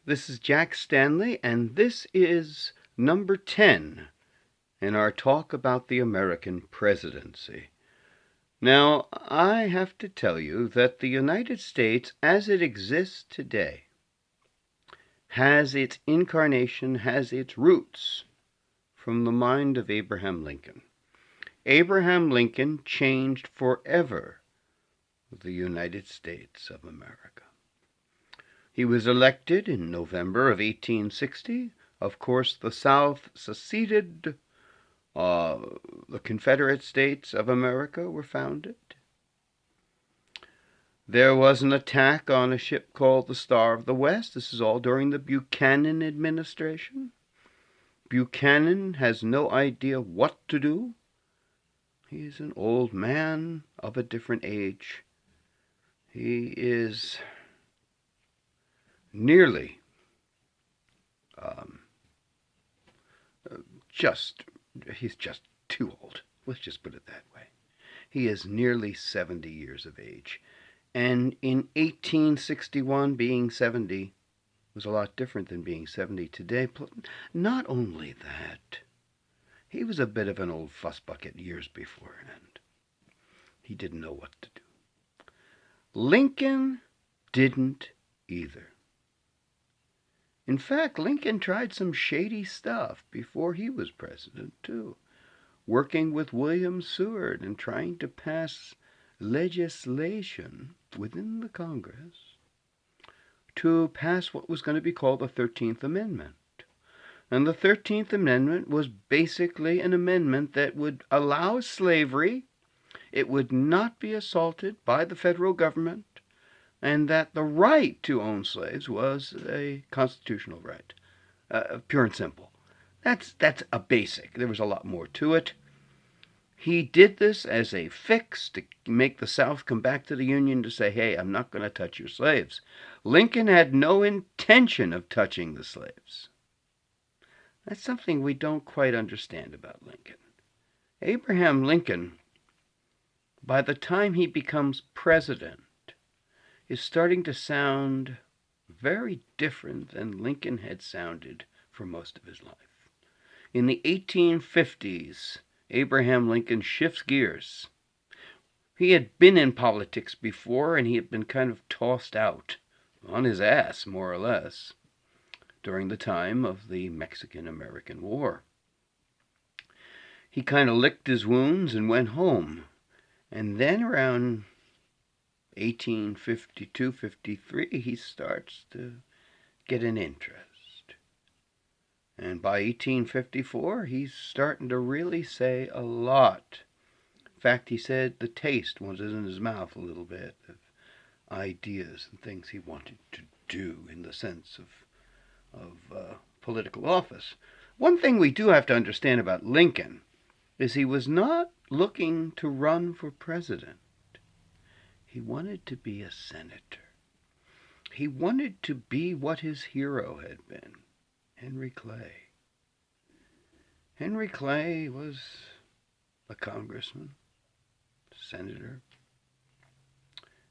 This is Jack Stanley, and this is number 10 in our talk about the American presidency. Now, I have to tell you that the United States, as it exists today, has its incarnation, has its roots from the mind of Abraham Lincoln. Abraham Lincoln changed forever the United States of America. He was elected in November of 1860. Of course, the South seceded. The Confederate States of America were founded. There was an attack on a ship called the Star of the West. This is all during the Buchanan Administration. Buchanan has no idea what to do. He's an old man of a different age. He is nearly he's just too old. Let's just put it that way. He is nearly 70 years of age. And in 1861, being 70 was a lot different than being 70 today. Not only that, he was a bit of an old fussbucket years beforehand. He didn't know what to do. Lincoln didn't either. In fact, Lincoln tried some shady stuff before he was president, too, working with William Seward and trying to pass legislation within the Congress to pass what was going to be called the 13th Amendment. And the 13th Amendment was basically an amendment that would allow slavery. It would not be assaulted by the federal government, and that the right to own slaves was a constitutional right, pure and simple. That's a basic. There was a lot more to it. He did this as a fix to make the South come back to the Union to say, hey, I'm not going to touch your slaves. Lincoln had no intention of touching the slaves. That's something we don't quite understand about Lincoln. Abraham Lincoln, by the time he becomes president, is starting to sound very different than Lincoln had sounded for most of his life. In the 1850s, Abraham Lincoln shifts gears. He had been in politics before, and he had been kind of tossed out on his ass, more or less, during the time of the Mexican-American War. He kind of licked his wounds and went home. And then around 1852-53, he starts to get an interest. And by 1854, he's starting to really say a lot. In fact, he said the taste was in his mouth a little bit of ideas and things he wanted to do in the sense of political office. One thing we do have to understand about Lincoln is he was not looking to run for president. He wanted to be a senator. He wanted to be what his hero had been, Henry Clay. Henry Clay was a congressman, senator,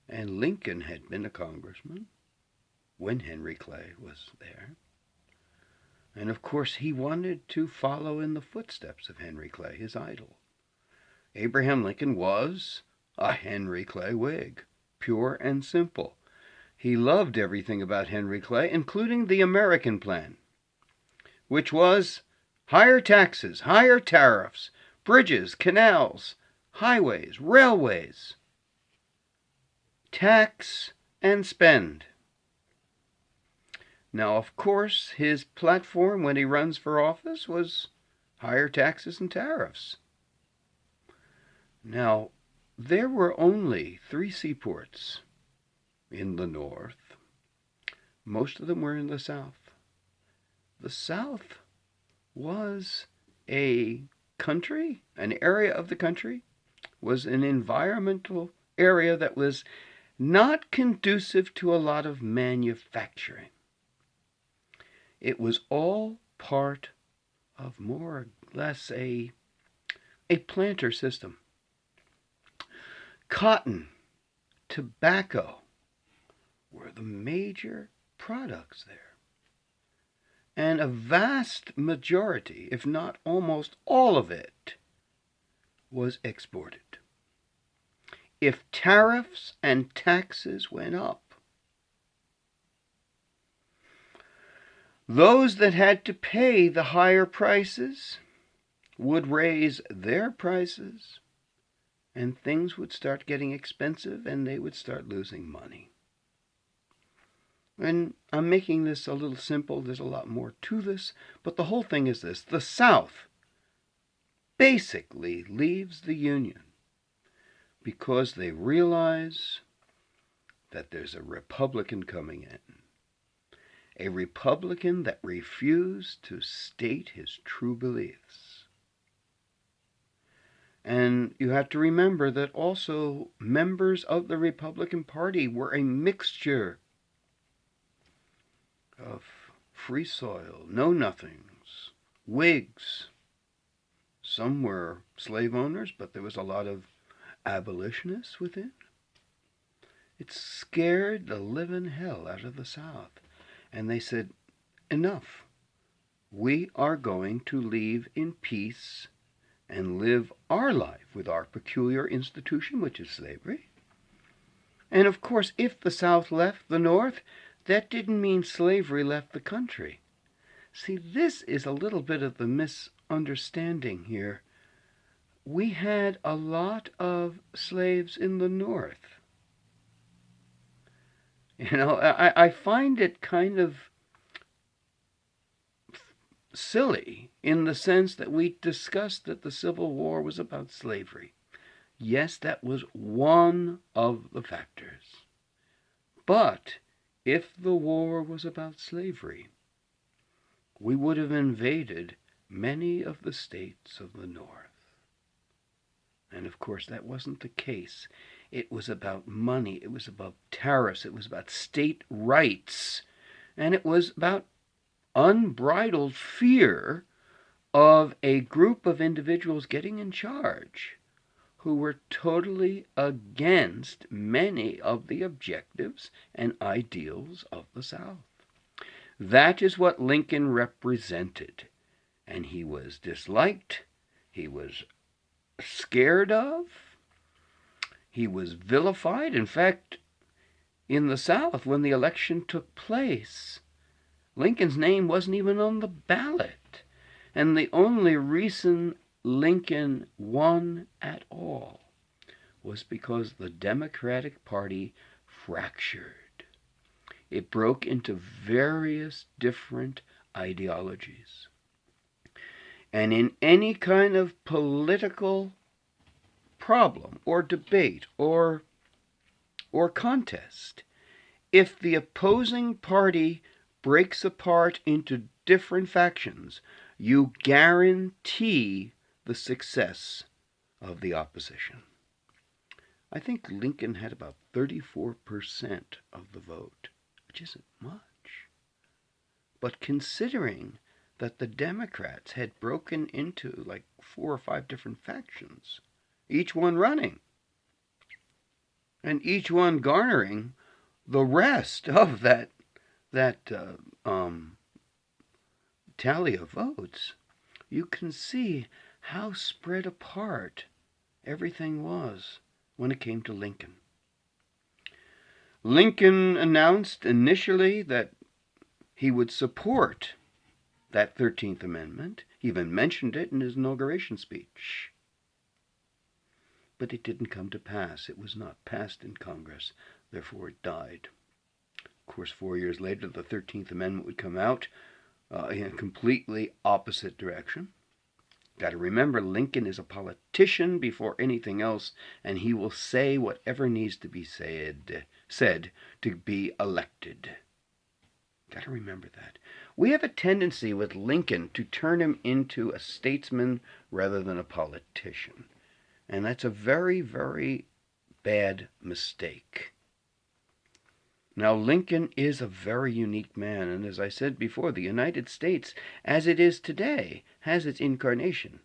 and Lincoln had been a congressman when Henry Clay was there. And of course, he wanted to follow in the footsteps of Henry Clay, his idol. Abraham Lincoln was a Henry Clay Whig, pure and simple. He loved everything about Henry Clay, including the American plan, which was higher taxes, higher tariffs, bridges, canals, highways, railways, tax and spend. Now, of course, his platform when he runs for office was higher taxes and tariffs. Now, there were only 3 seaports in the North. Most of them were in the South. The South was a country, an area of the country, was an environmental area that was not conducive to a lot of manufacturing. It was all part of more or less a planter system. Cotton, tobacco were the major products there. and a vast majority, if not almost all of it, was exported. If tariffs and taxes went up, those that had to pay the higher prices would raise their prices, and things would start getting expensive, and they would start losing money. And I'm making this a little simple. There's a lot more to this, but the whole thing is this. The South basically leaves the Union because they realize that there's a Republican coming in. A Republican that refused to state his true beliefs. And you have to remember that also members of the Republican Party were a mixture of free soil, know-nothings, Whigs. Some were slave owners, but there was a lot of abolitionists within. It scared the living hell out of the South. And they said, enough. We are going to leave in peace and live our life with our peculiar institution, which is slavery. And of course, if the South left the North, that didn't mean slavery left the country. See, this is a little bit of the misunderstanding here. We had a lot of slaves in the North. You know, I find it kind of silly in the sense that we discussed that the Civil War was about slavery. Yes, that was one of the factors. But if the war was about slavery, we would have invaded many of the states of the North. And of course, that wasn't the case. It was about money. It was about tariffs. It was about state rights. And it was about unbridled fear of a group of individuals getting in charge who were totally against many of the objectives and ideals of the South. That is what Lincoln represented. And he was disliked. He was scared of. He was vilified. In fact, in the South, when the election took place, Lincoln's name wasn't even on the ballot. And the only reason Lincoln won at all was because the Democratic Party fractured. It broke into various different ideologies. And in any kind of political problem or debate or contest, if the opposing party breaks apart into different factions, you guarantee the success of the opposition. I think Lincoln had about 34% of the vote, which isn't much. But considering that the Democrats had broken into like 4 or 5 different factions, each one running, and each one garnering the rest of that tally of votes, you can see how spread apart everything was when it came to Lincoln. Lincoln announced initially that he would support that 13th Amendment. He even mentioned it in his inauguration speech. But it didn't come to pass. It was not passed in Congress. Therefore, it died. Of course, 4 years later, the 13th Amendment would come out in a completely opposite direction. Got to remember, Lincoln is a politician before anything else, and he will say whatever needs to be said to be elected. Got to remember that. We have a tendency with Lincoln to turn him into a statesman rather than a politician. And that's a very, very bad mistake. Now, Lincoln is a very unique man, and as I said before, the United States, as it is today, has its incarnation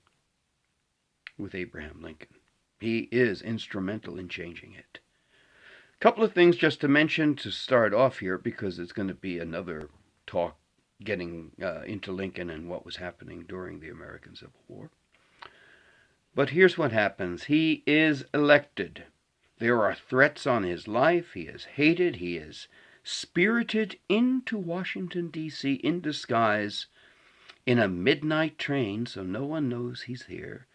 with Abraham Lincoln. He is instrumental in changing it. A couple of things just to mention to start off here, because it's going to be another talk getting into Lincoln and what was happening during the American Civil War. But here's what happens. He is elected. There are threats on his life. He is hated. He is spirited into Washington, D.C. in disguise in a midnight train, so no one knows he's here.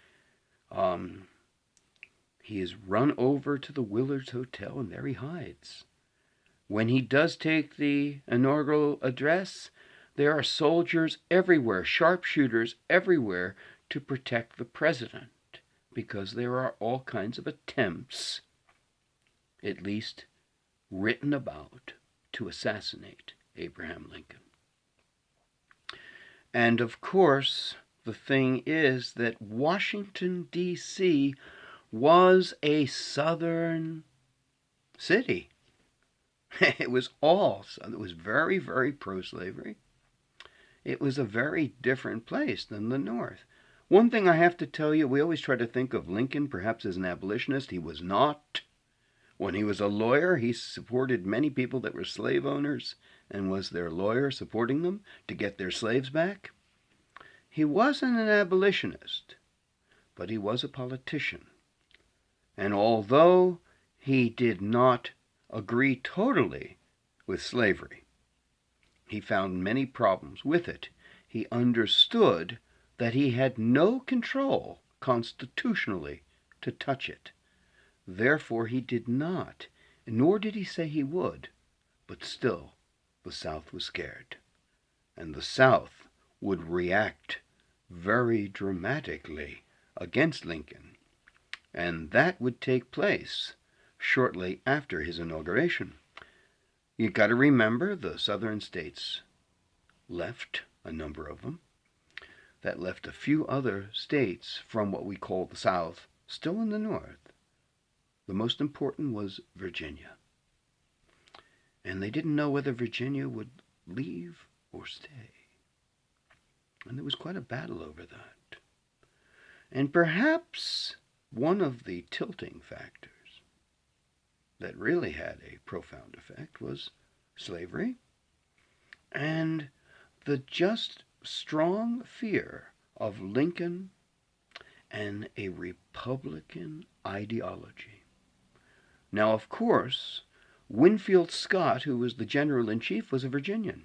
He is run over to the Willards Hotel, and there he hides. When he does take the inaugural address, there are soldiers everywhere, sharpshooters everywhere, to protect the president, because there are all kinds of attempts, at least written about, to assassinate Abraham Lincoln. And of course, the thing is that Washington, D.C. was a southern city. It was very, very pro-slavery. It was a very different place than the North. One thing I have to tell you, we always try to think of Lincoln perhaps as an abolitionist. He was not. When he was a lawyer, he supported many people that were slave owners and was their lawyer supporting them to get their slaves back. He wasn't an abolitionist, but he was a politician. And although he did not agree totally with slavery, he found many problems with it. He understood that he had no control constitutionally to touch it. Therefore, he did not, nor did he say he would, but still the South was scared. And the South would react very dramatically against Lincoln. And that would take place shortly after his inauguration. You've got to remember the southern states left, a number of them. That left a few other states from what we call the South still in the North. The most important was Virginia. And they didn't know whether Virginia would leave or stay. And there was quite a battle over that. And perhaps one of the tilting factors that really had a profound effect was slavery and the just strong fear of Lincoln and a Republican ideology. Now, of course, Winfield Scott, who was the general-in-chief, was a Virginian,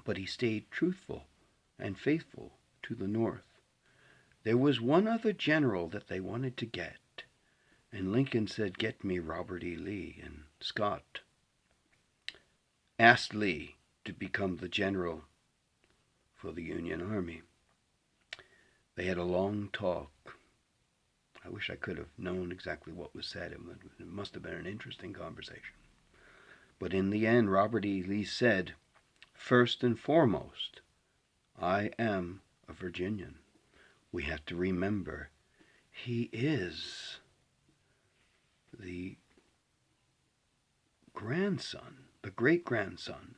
but he stayed truthful and faithful to the North. There was one other general that they wanted to get, and Lincoln said, "Get me Robert E. Lee," and Scott asked Lee to become the general for the Union Army. They had a long talk. I wish I could have known exactly what was said. It must have been an interesting conversation. But in the end, Robert E. Lee said, "First and foremost, I am a Virginian." We have to remember, he is the grandson, the great-grandson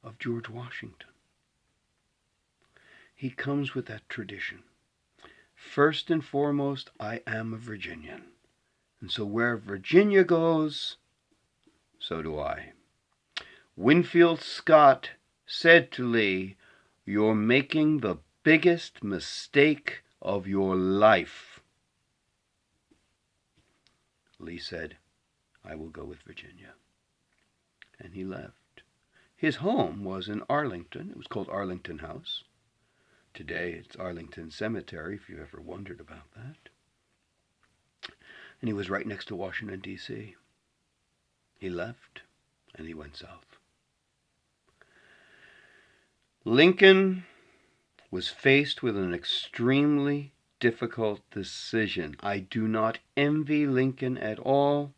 of George Washington. He comes with that tradition. First and foremost, I am a Virginian. And so where Virginia goes, so do I. Winfield Scott said to Lee, "You're making the biggest mistake of your life." Lee said, "I will go with Virginia." And he left. His home was in Arlington. It was called Arlington House. Today it's Arlington Cemetery, if you ever wondered about that. And he was right next to Washington, D.C. He left, and he went south. Lincoln was faced with an extremely difficult decision. I do not envy Lincoln at all.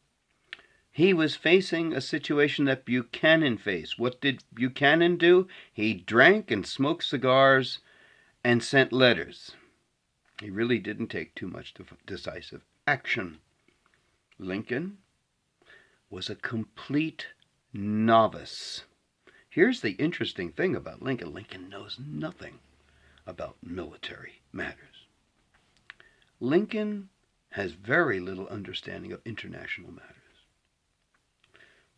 He was facing a situation that Buchanan faced. What did Buchanan do? He drank and smoked cigars and sent letters. He really didn't take too much decisive action. Lincoln was a complete novice. Here's the interesting thing about Lincoln. Lincoln knows nothing about military matters. Lincoln has very little understanding of international matters.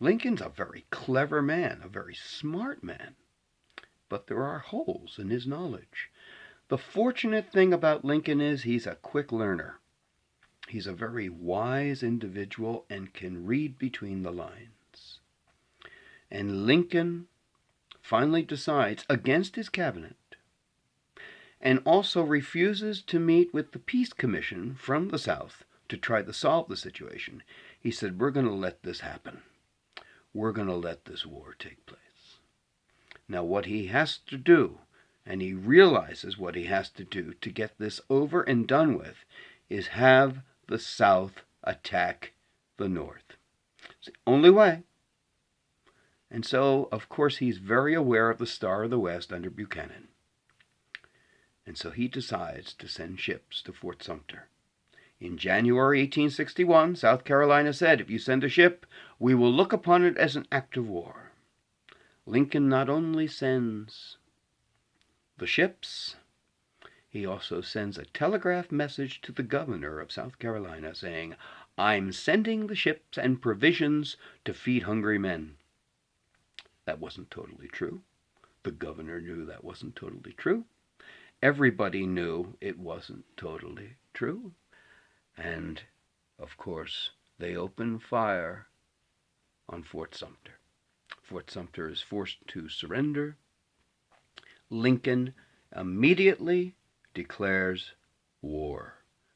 Lincoln's a very clever man, a very smart man, but there are holes in his knowledge. The fortunate thing about Lincoln is he's a quick learner. He's a very wise individual and can read between the lines. And Lincoln finally decides, against his cabinet, and also refuses to meet with the Peace Commission from the South to try to solve the situation. He said, we're going to let this happen. We're going to let this war take place. Now what he has to do, and he realizes what he has to do to get this over and done with, is have the South attack the North. It's the only way. And so, of course, he's very aware of the Star of the West under Buchanan. And so he decides to send ships to Fort Sumter. In January 1861, South Carolina said, if you send a ship, we will look upon it as an act of war. Lincoln not only sends the ships, he also sends a telegraph message to the governor of South Carolina saying, I'm sending the ships and provisions to feed hungry men. That wasn't totally true. The governor knew that wasn't totally true. Everybody knew it wasn't totally true. And, of course, they opened fire on Fort Sumter. Fort Sumter is forced to surrender. Lincoln immediately declares war.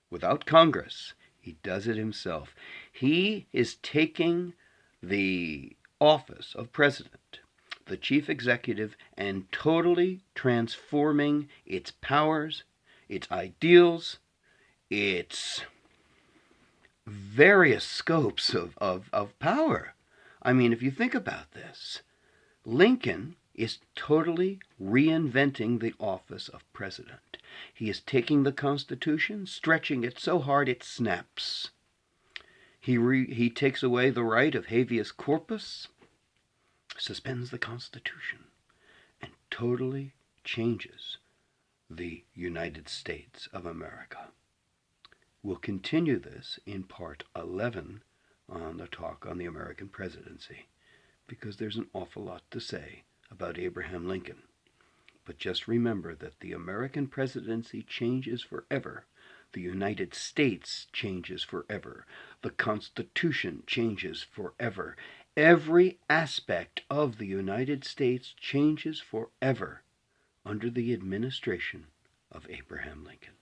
Without Congress, he does it himself. He is taking the office of president, the chief executive, and totally transforming its powers, its ideals, its various scopes of power. I mean, if you think about this, Lincoln is totally reinventing the office of president. He is taking the Constitution, stretching it so hard it snaps. He takes away the right of habeas corpus, suspends the Constitution, and totally changes the United States of America. We'll continue this in part 11 on the talk on the American presidency, because there's an awful lot to say about Abraham Lincoln. But just remember that the American presidency changes forever. The United States changes forever. The Constitution changes forever. Every aspect of the United States changes forever under the administration of Abraham Lincoln.